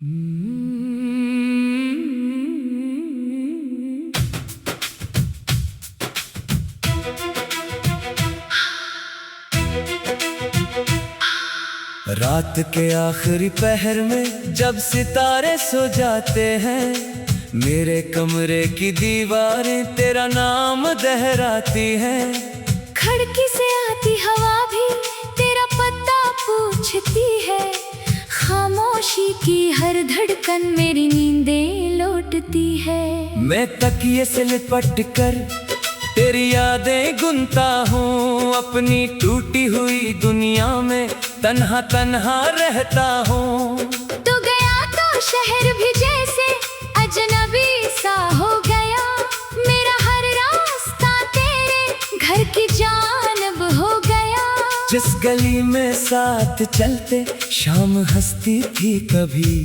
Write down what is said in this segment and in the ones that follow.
रात के आखिरी पहर में जब सितारे सो जाते हैं, मेरे कमरे की दीवारें तेरा नाम दोहराती हैं। खिड़की से आती हवा भी तेरा पता पूछती है। खामोशी की हर धड़कन मेरी नींदें लौटती है। मैं तकिए से लिपट कर तेरी यादें गुनता हूँ। अपनी टूटी हुई दुनिया में तन्हा तन्हा रहता हूँ। तू गया तो शहर भी जैसे अजनबी सा हो गया। मेरा हर रास्ता तेरे घर की जानब हो गया। जिस गली में साथ चलते शाम हंसती थी कभी,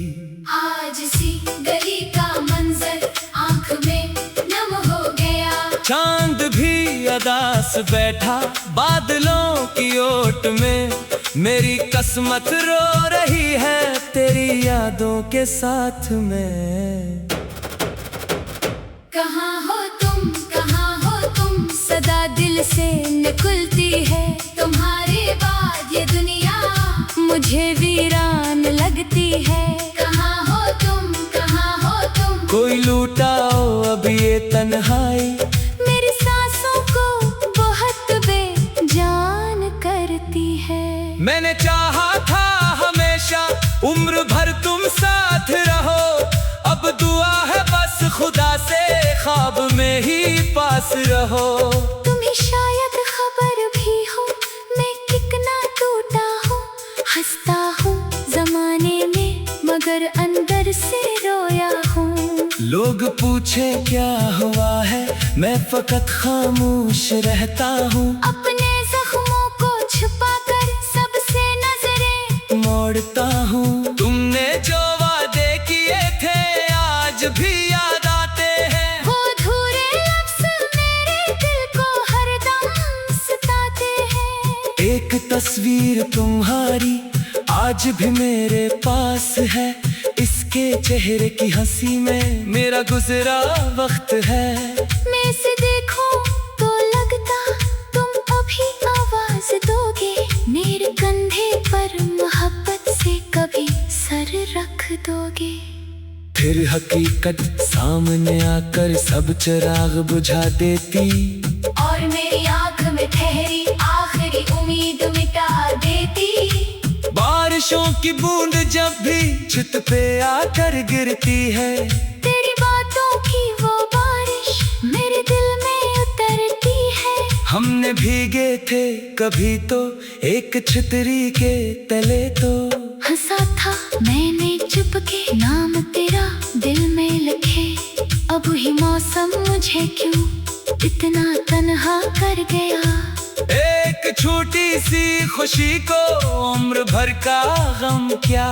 आज सी गली का मंजर आंख में नम हो गया। चांद भी अदास बैठा बादलों की ओट में। मेरी किस्मत रो रही है तेरी यादों के साथ में। कहाँ हो तुम सदा दिल से निकलती है। तुम्हारे बाद ये दुनिया मुझे वीरान लगती है। कहाँ हो तुम कोई लूटाओ अब ये तन्हाई, मेरी सांसों को बहुत बेजान करती है। मैंने चाहा था हमेशा उम्र भर तुम साथ रहो। अब दुआ है बस खुदा से ख्वाब में ही पास रहो। तुम्हें शायद खबर भी हो मैं कितना टूटा हूँ। हंसता हूँ जमाने में मगर अंदर से रोया हूँ। लोग पूछे क्या हुआ है, मैं फकत खामोश रहता हूँ। अपने जख्मों को छुपाकर सबसे नजरें मोड़ता हूँ। तुमने जो वादे किए थे आज भी याद आते हैं। वो अधूरे लफ्ज़ मेरे दिल को हरदम सताते हैं। एक तस्वीर तुम्हारी आज भी मेरे पास है। इसके चेहरे की हंसी में मेरा गुजरा वक्त है। मैं इसे देखूं तो लगता तुम अभी आवाज दोगे। मेरे कंधे पर मोहब्बत से कभी सर रख दोगे। फिर हकीकत सामने आकर सब चिराग बुझा देती, और मेरी आंख में ठहरी आखिरी उम्मीद मिटा देती। बारिशों की बूंद जब भी छत पे आकर गिरती है, तेरी बातों की वो बारिश मेरे दिल में उतरती है। हमने भीगे थे कभी तो एक छतरी के तले तो। हंसा था मैंने चुपके नाम तेरा दिल में लिखे। अब ही मौसम मुझे क्यों इतना तन्हा कर गया। एक छोटी सी खुशी को उम्र भर का गम क्या।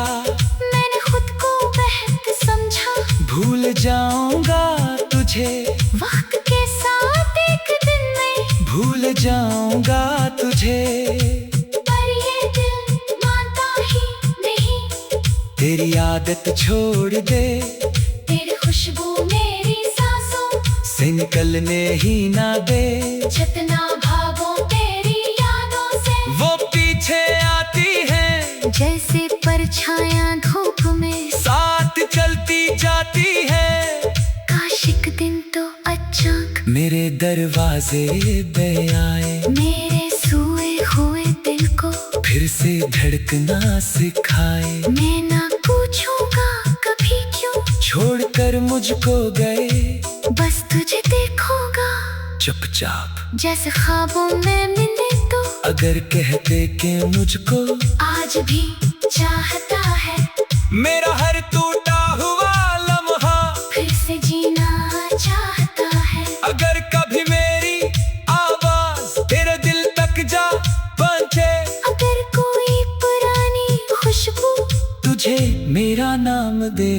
मैंने खुद को बेहद समझा। भूल जाऊंगा तुझे वक्त के साथ एक दिन में भूल जाऊंगा तुझे। पर ये दिल मानता ही नहीं। तेरी आदत छोड़ दे, तेरी खुशबू मेरी सांसों से निकलने ही ना दे। जितना भागो तेरी यादों से वो पीछे आती है जैसे परछायां धूप में साथ चलती जाती है। काश एक दिन तो अचानक मेरे दरवाजे पे आए, मेरे सोए हुए दिल को फिर से धड़कना सिखाए। मैं ना पूछूंगा कभी क्यों छोड़कर मुझको गए, बस तुझे देखूंगा चुपचाप जैसे ख्वाबों में मिले तो। अगर कहते कि मुझको आज भी चाहता है मेरा हर टूटा हुआ लम्हा फिर से जीना चाहता है। अगर कभी मेरी आवाज तेरे दिल तक जा पहुंचे, अगर कोई पुरानी खुशबू तुझे मेरा नाम दे,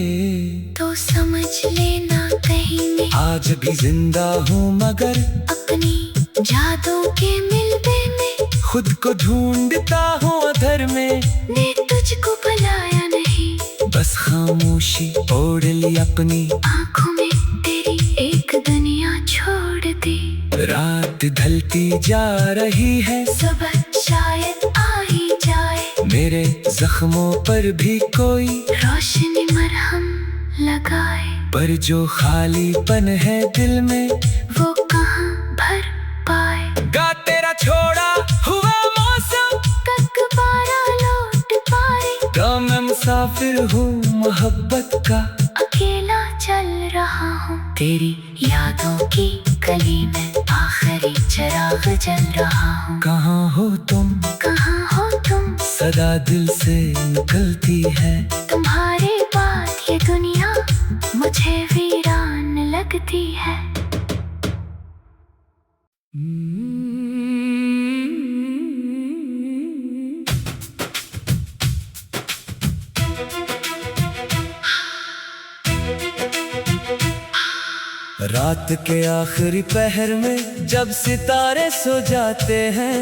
तो समझ लेना कहीं मैं आज भी जिंदा हूँ मगर अपनी यादों के मिलने में। खुद को ढूंढता हूँ अधर में, मैं तुझको भुलाया नहीं। बस खामोशी ओढ़ ली अपनी, आंखों में तेरी एक दुनिया छोड़ दी। रात ढलती जा रही है, सुबह शायद आ ही जाए, मेरे जख्मों पर भी कोई रोशनी मरहम लगाए। पर जो खालीपन है दिल में वो कहाँ भर पाए। गा तेरा छोड़ा हुआ मौसम, ककबारा लौट पाए, गा मैं मुसाफिर हूँ मोहब्बत का, अकेला चल रहा हूँ। तेरी यादों की गली में आखिरी चिराग जल रहा हूँ। कहाँ हो तुम, कहाँ हो तुम, सदा दिल से निकलती है। तुम्हारे बाद ये दुनिया मुझे वीरान लगती है। रात के आखिरी पहर में जब सितारे सो जाते हैं,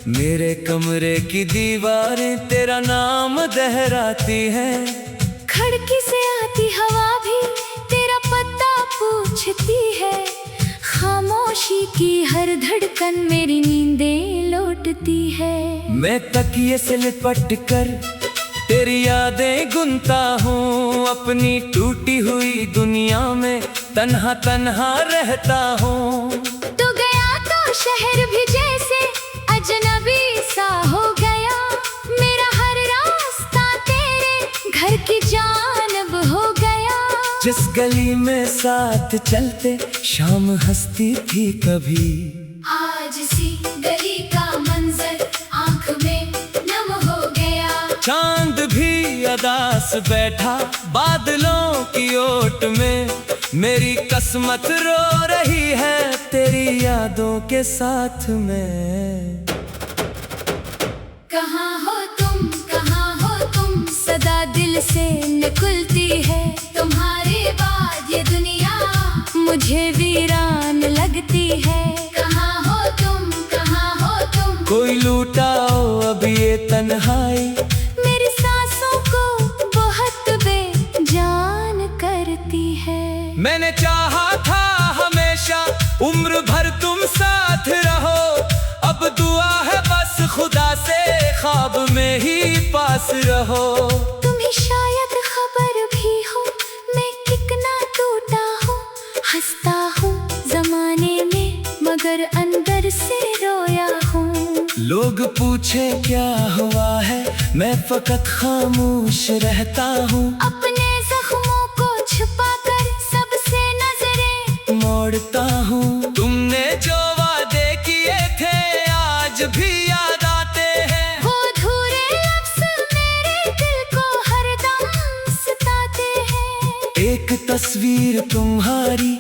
मेरे कमरे की दीवारें तेरा नाम दोहराती हैं। खिड़की से आती हवा भी तेरा पता पूछती है, खामोशी की हर धड़कन मेरी नींदें लौटती है। मैं तकिए से लिपट कर तेरी यादें गुनता हूँ, अपनी टूटी हुई दुनिया में तन्हा तन्हा रहता हूँ। तू गया तो शहर भी जैसे अजनबी सा हो गया, मेरा हर रास्ता तेरे घर की जानब हो गया। जिस गली में साथ चलते शाम हंसती थी कभी, आज सी गली का मंजर आंख में नम हो गया। चांद भी अदास बैठा बादलों की ओट में, मेरी किस्मत रो रही है तेरी यादों के साथ में। कहाँ हो तुम, सदा दिल से निकलती है। तुम्हारे बाद ये दुनिया मुझे वीरान लगती है। कहाँ हो तुम, कोई लूटाओ अब ये तन्हाई, मेरी सांसों को बहुत बेजान करती है। मैंने चाहा था हमेशा उम्र भर तुम साथ रहो, अब दुआ है बस खुदा से ख्वाब में ही पास रहो। तुम्हें शायद खबर भी हो मैं कितना टूटा हूँ, हंसता हूँ जमाने में मगर अंदर से रोया हूँ। लोग पूछे क्या हुआ है, मैं फकत खामोश रहता हूँ। अपने जख्मों को छुपाकर सबसे नजरें मोड़ता हूँ। तुमने जो वादे किए थे आज भी याद आते हैं, वो अधूरे लफ्ज़ मेरे दिल को हरदम सताते हैं। एक तस्वीर तुम्हारी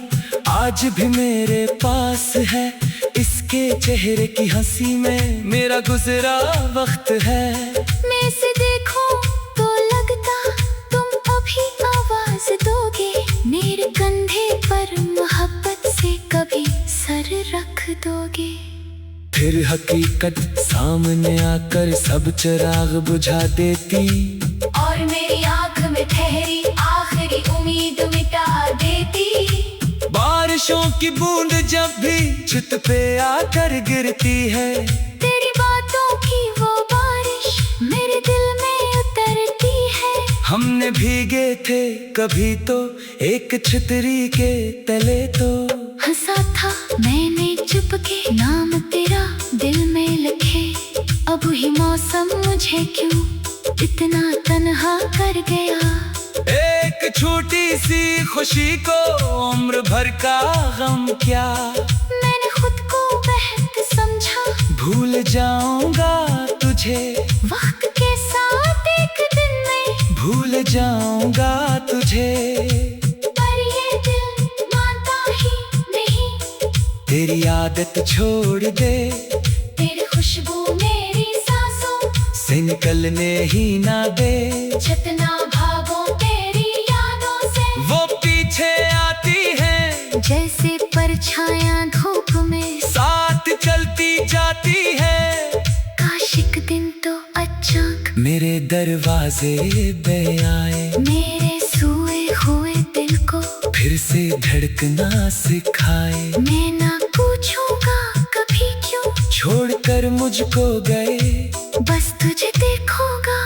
आज भी मेरे पास है, इसके चेहरे की हंसी में मेरा गुजरा वक्त है। मैं इसे देखूं तो लगता तुम अभी आवाज दोगे, मेरे कंधे पर मोहब्बत से कभी सर रख दोगे। फिर हकीकत सामने आकर सब चिराग बुझा देती, और मेरी आंख में ठहरी आखिरी उम्मीद मिटा देती। बारिशों की बूंद जब भी छत पे आकर गिरती है, तेरी बातों की वो बारिश मेरे दिल में उतरती है। हमने भीगे थे कभी तो एक छतरी के तले, तो हंसा था मैंने चुपके नाम तेरा दिल में लिखे। अब ही मौसम मुझे क्यों इतना तन्हा कर गया। एक छोटी सी खुशी को उम्र भर का गम क्या, मैंने खुद को बेहद समझा। भूल जाऊंगा तुझे वक्त के साथ एक दिन में, भूल जाऊंगा तुझे। पर ये दिल मानता ही नहीं, तेरी आदत छोड़ दे, तेरी खुशबू मेरी सांसों से निकलने ही ना दे। जितना भागो तेरी यादों से, वो पीछे आती है जैसे परछायां धूप में साथ चलती जाती है। काश एक दिन तो अचानक मेरे दरवाजे पे आए, मेरे सोए हुए दिल को फिर से धड़कना सिखाए। मैं ना पूछूंगा कभी क्यों छोड़कर मुझको गए, बस तुझे देखूंगा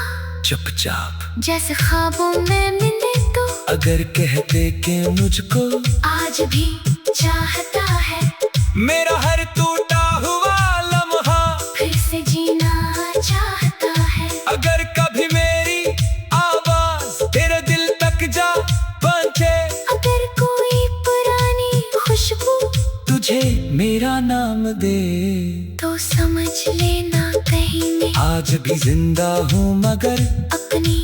चुपचाप जैसे ख्वाबों में मिले तो। अगर कहते कि मुझको आज भी चाहता है मेरा हर टूटा हुआ लम्हा फिर से जीना चाहता है। अगर कभी मेरी आवाज तेरे दिल तक जा पहुंचे, अगर कोई पुरानी खुशबू तुझे मेरा नाम दे, तो समझ लेना कहीं मैं आज भी जिंदा हूँ मगर अपनी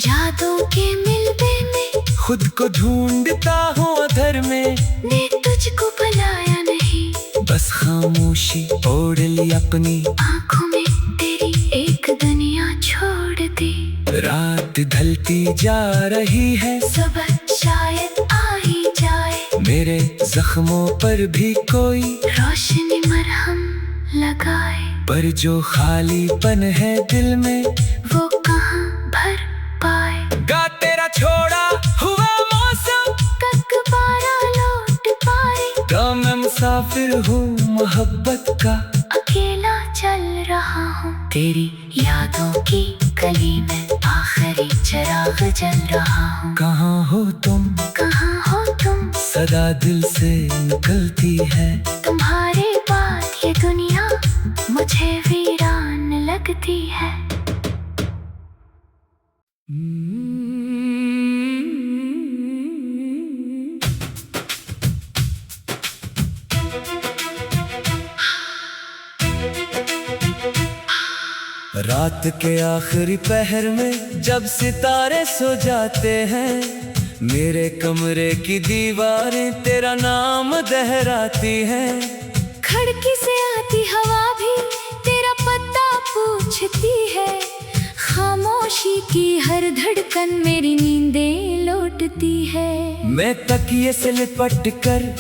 यादों के मिलने में। खुद को ढूंढता हूँ अधर में, मैं तुझको बुलाया नहीं, बस खामोशी ओढ़ ली अपनी आंखों में तेरी एक दुनिया छोड़ दी। रात ढलती जा रही है, सुबह शायद आ ही जाए, मेरे जख्मों पर भी कोई रोशनी मरहम लगाए। पर जो खालीपन है दिल में वो कहाँ भर पाए। गा तेरा छोड़ा हुआ मौसम दोबारा लौट पाए, तो मैं मुसाफिर हूँ मोहब्बत का, अकेला चल रहा हूँ तेरी यादों की गली में, आखिरी चिराग जल रहा हूँ। कहाँ हो तुम, कहाँ हो तुम, सदा दिल से निकलती है। तुम्हारे बाद ये दुनिया मुझे वीरान लगती है। रात के आखिरी पहर में जब सितारे सो जाते हैं, मेरे कमरे की दीवारें तेरा नाम दोहराती हैं। खिड़की से आती हवा भी तेरा पता पूछती है, खामोशी की हर धड़कन मेरी नींदें लौटती है। मैं तकिए से लिपट कर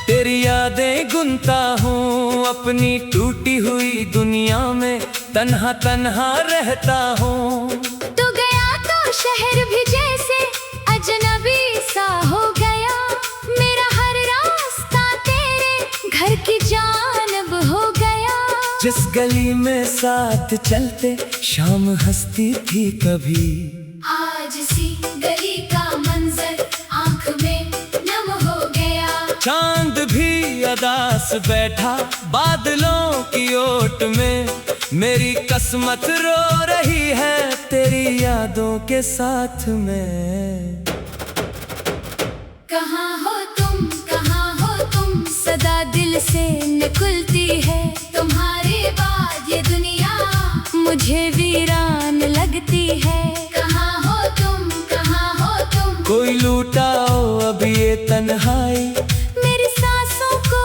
तेरी यादें गुनता हूँ, अपनी टूटी हुई दुनिया में तन्हा तन्हा रहता हूँ। तू गया तो शहर भी जैसे अजनबी सा हो गया, मेरा हर रास्ता तेरे घर की जानब हो गया। जिस गली में साथ चलते शाम हंसती थी कभी, आज सी गली का मंजर आंख में नम हो गया। चांद भी अदास बैठा बादलों की ओट में, मेरी किस्मत रो रही है तेरी यादों के साथ में। कहाँ हो तुम, सदा दिल से निकलती है, तुम्हारे बाद ये दुनिया मुझे वीरान लगती है। कहाँ हो तुम, कोई लूटाओ अब ये तन्हाई, मेरी सांसों को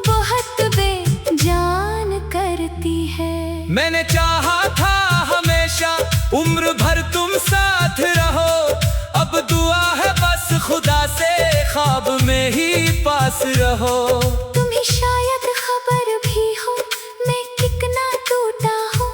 बहुत बेजान करती है। मैंने चाहा था हमेशा उम्र भर तुम साथ रहो, अब दुआ है बस खुदा से ख्वाब में ही पास रहो। तुम्हें शायद खबर भी हो मैं कितना टूटा हूँ,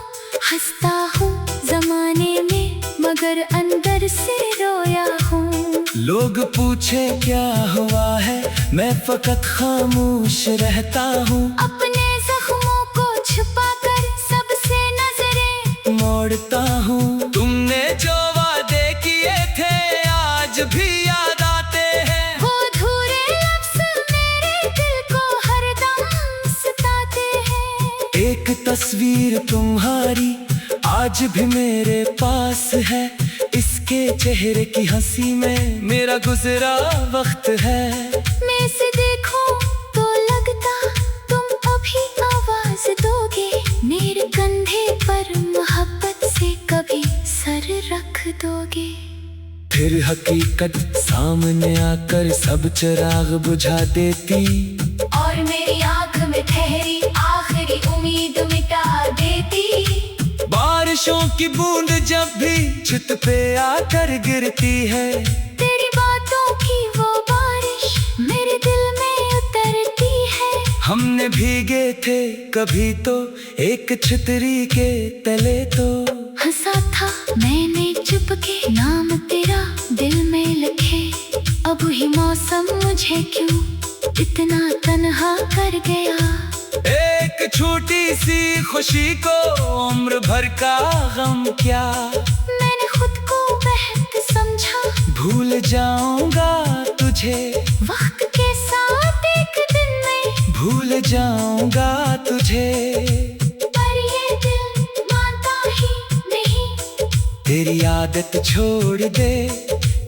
हंसता हूँ जमाने में मगर अंदर से रोया हूँ। लोग पूछे क्या हुआ है, मैं फकत खामोश रहता हूँ, अपने जख्मों को छुपाकर सबसे नजरें मोड़ता हूँ। तुमने जो वादे किए थे आज भी याद आते हैं, वो अधूरे लफ्ज़ मेरे दिल को हरदम सताते हैं। एक तस्वीर तुम्हारी आज भी मेरे पास है, इसके चेहरे की हंसी में मेरा गुजरा वक्त है। मैं इसे देखूं तो लगता तुम अभी आवाज दोगे, मेरे कंधे पर मोहब्बत से कभी सर रख दोगे। फिर हकीकत सामने आकर सब चिराग बुझा देती, और मेरी आंख में ठहरी आखिरी उम्मीद मिटा देती। बारिशों की बूंद जब भी छत पे आकर गिरती है, तेरी बातों की वो बारिश मेरे दिल में उतरती है। हमने भीगे थे कभी तो एक छतरी के तले, तो हंसा था के नाम तेरा दिल में लिखे। अब ही मौसम मुझे क्यों इतना तन्हा कर गया। एक छोटी सी खुशी को उम्र भर का गम क्या। मैंने खुद को बेहद समझा, भूल जाऊंगा तुझे वक्त के साथ एक दिन में। भूल जाऊंगा तुझे, पर ये दिल मानता ही नहीं। तेरी आदत छोड़ दे,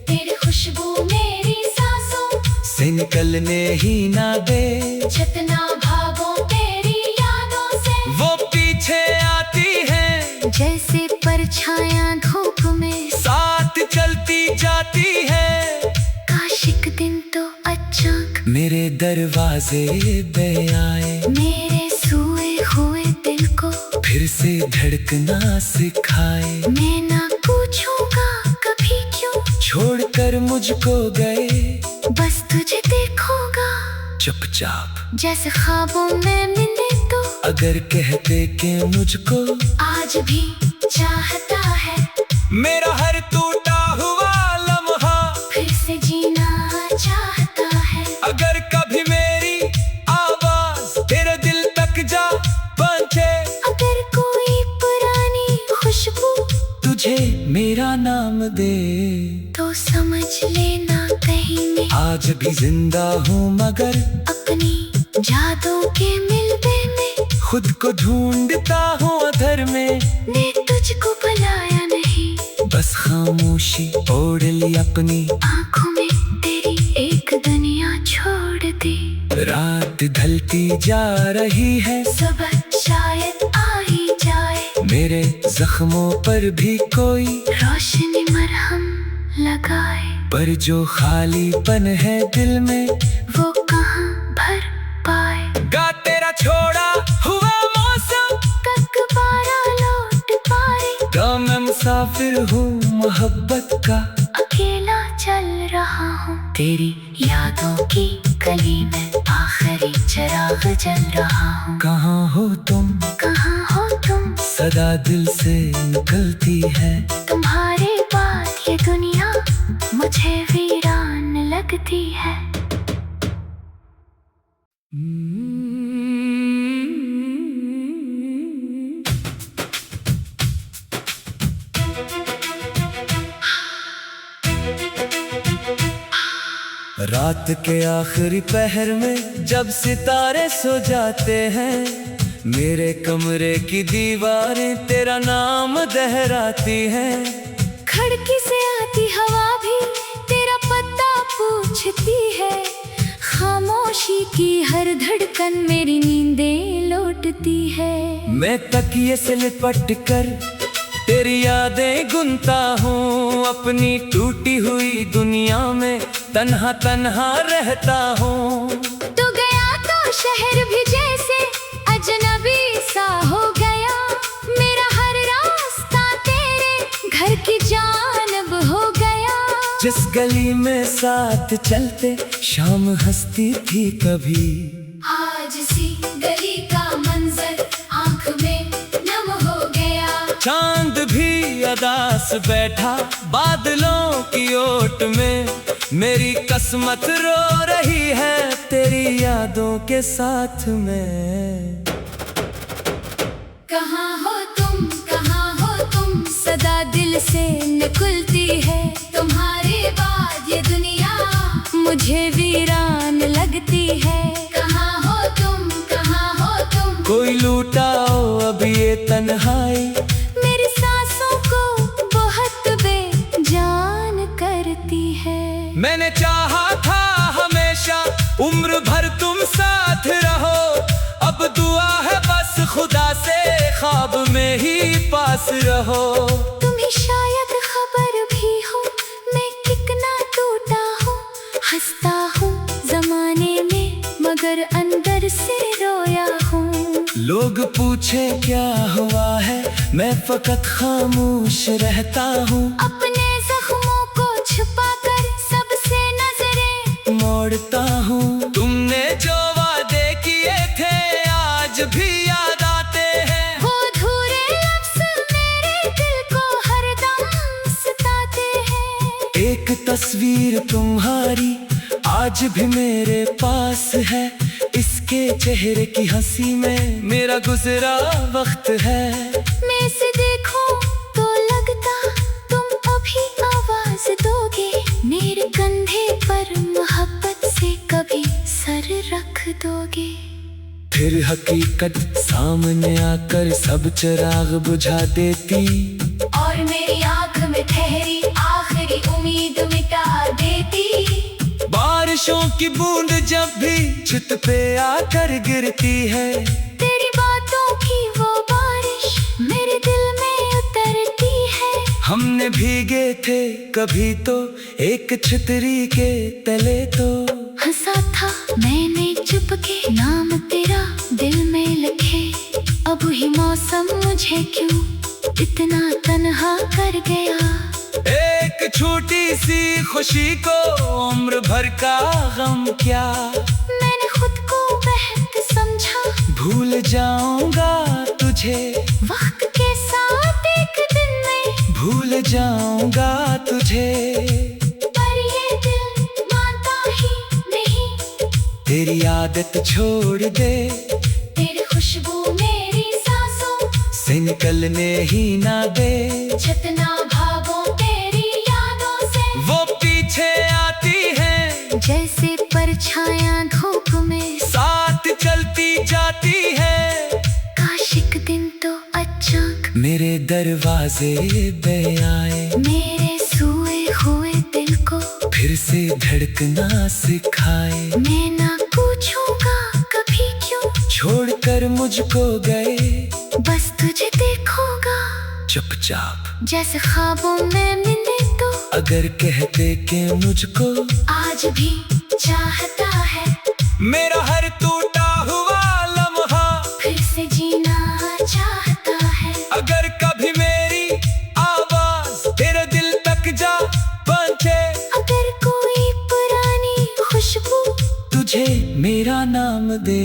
तेरी खुशबू मेरी सांसों से निकलने ही ना दे। जितना भागो तेरी यादों से, वो पीछे आती है जैसे परछायां धूप में साथ चलती जाती है। काश एक दिन तो अचानक मेरे दरवाजे पे आए, मेरे सोए हुए दिल को फिर से धड़कना सिखाए। मैं ना पूछूंगा कभी क्यों छोड़कर मुझको गए, बस तुझे देखूंगा चुपचाप जैसे ख्वाबों में मिले तो। अगर कहते कि मुझको आज भी चाहता है, मेरा हर टूटा हुआ लम्हा फिर से जीना चाहता है। अगर कभी मेरी आवाज तेरे दिल तक जा पहुंचे, अगर कोई पुरानी खुशबू तुझे मेरा नाम दे, तो समझ लेना कहीं मैं आज भी जिंदा हूँ मगर अपनी जादू के मिलने में। खुद को ढूंढता हूँ अधर में। ने तुझको बुलाया नहीं, बस खामोशी ओढ़ ली अपनी, आंखों में तेरी एक दुनिया छोड़ दी। रात ढलती जा रही है, सुबह शायद आ ही जाए, मेरे जख्मों पर भी कोई रोशनी मरहम लगाए। पर जो खालीपन है दिल में वो कहाँ भर पाए। गा तेरा छोड़ा हुआ मौसम, दोबारा लौट पाए। तो मैं मुसाफिर हूँ मोहब्बत का, अकेला चल रहा हूँ तेरी यादों की गली में। आखिरी चिराग जल रहा हूँ। कहाँ हो तुम, कहाँ हो तुम, सदा दिल से निकलती है। तुम्हारे बाद ये दुनिया मुझे वीरान लगती है। रात के आखिरी पहर में जब सितारे सो जाते हैं, मेरे कमरे की दीवारें तेरा नाम दोहराती हैं। खिड़की से आती हवा भी तेरा पता पूछती है। खामोशी की हर धड़कन मेरी नींदें लौटती है। मैं तकिए से लिपट कर तेरी यादें गुनता हूँ, अपनी टूटी हुई दुनिया में तन्हा तन्हा रहता हूँ। तू गया तो शहर भी जैसे अजनबी सा हो गया। मेरा हर रास्ता तेरे घर की जानब हो गया। जिस गली में साथ चलते शाम हंसती थी कभी, आज सी गली का मंजर आंख में नम हो गया। चांद भी अदास बैठा बादलों की ओट में, मेरी किस्मत रो रही है तेरी यादों के साथ में। कहाँ हो तुम, कहाँ हो तुम, सदा दिल से निकलती है। तुम्हारे बाद ये दुनिया मुझे वीरान लगती है। कहाँ हो तुम, कहाँ हो तुम, कोई लूटाओ अब ये तन्हाई, मेरी सांसों को बहुत बेजान करती है। मैंने चाहा था हमेशा उम्र भर तुम साथ रहो, अब दुआ है बस खुदा से ख्वाब में ही पास रहो। तुम्हें शायद खबर भी हो मैं कितना टूटा हूँ। हंसता हूँ जमाने में मगर अंदर से रोया हूँ। लोग पूछे क्या हुआ है, मैं फकत खामोश रहता हूँ। अपने जख्मों को छुपाकर सबसे नजरें मोड़ता हूँ। तुमने जो वादे किए थे आज भी याद आते हैं। वो अधूरे लफ्ज़ मेरे दिल को हरदम सताते तस्वीर तुम्हारी आज भी मेरे पास है, इसके चेहरे की हंसी में मेरा गुजरा वक्त है। मैं से देखूं तो लगता तुम अभी आवाज दोगे, मेरे कंधे पर मोहब्बत से कभी सर रख दोगे। फिर हकीकत सामने आकर सब चिराग बुझा देती, और मेरी आंख में ठहरी आखिरी उम्मीद मिटा देती। बारिशों की बूंद जब भी छत पे आकर गिरती है, तेरी बातों की वो बारिश मेरे दिल में उतरती है। हमने भीगे थे कभी तो एक छतरी के तले, तो हंसा था मैंने चुपके नाम तेरा दिल में लिखे। अब ही मौसम मुझे क्यों इतना तन्हा कर गया। एक छोटी सी खुशी को उम्र भर का गम क्या, मैंने खुद को बेहद समझा। भूल जाऊंगा तुझे वक्त के साथ एक दिन में, भूल जाऊंगा तुझे। पर ये दिल मानता ही नहीं, तेरी आदत छोड़ दे, तेरी खुशबू मेरी सांसों से निकलने ही ना दे। जितना भागो तेरी यादों से, वो पीछे आती है जैसे परछायां धूप में साथ चलती जाती है। काश एक दिन तो अचानक मेरे दरवाजे पे आए, मेरे सोए हुए दिल को फिर से धड़कना सिखाए। मैं ना पूछूंगा कभी क्यों छोड़कर मुझको गए, बस तुझे देखूंगा चुपचाप जैसे ख्वाबों में मिले। तो अगर कहते कि मुझको आज भी चाहता है, मेरा हर टूटा हुआ लम्हा फिर से जीना चाहता है। अगर कभी मेरी आवाज तेरे दिल तक जा पहुंचे, अगर कोई पुरानी खुशबू तुझे मेरा नाम दे,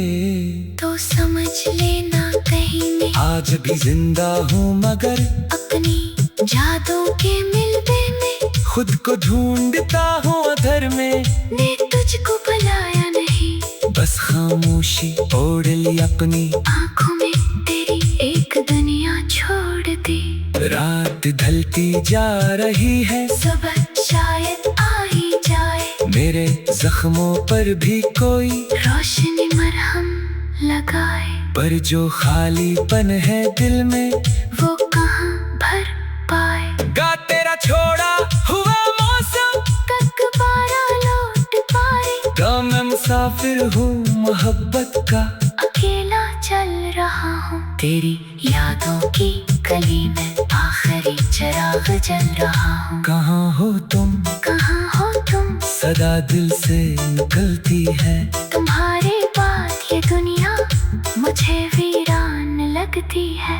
तो समझ लेना कहीं मैं आज भी जिंदा हूँ मगर अपनी यादों के मिलने में। खुद को ढूंढता हूँ अधर में, ने तुझको बुलाया नहीं, बस खामोशी ओढ़ ली अपनी। आंखों में तेरी एक दुनिया छोड़ दी। रात ढलती जा रही है, सुबह शायद आ ही जाए, मेरे जख्मों पर भी कोई रोशनी मरहम लगाए। पर जो खालीपन है दिल में वो कहाँ भर पाए। गा तेरा छोड़ा हुआ मौसम तक बारा लौट पाए, तो मैं मुसाफिर हूँ मोहब्बत का, अकेला चल रहा हूँ। तेरी यादों की गली में आखिरी चिराग जल रहा हूँ। कहाँ हो तुम, कहाँ हो तुम, सदा दिल से निकलती है। तुम्हारे बाद ये दुनिया मुझे वीरान लगती है।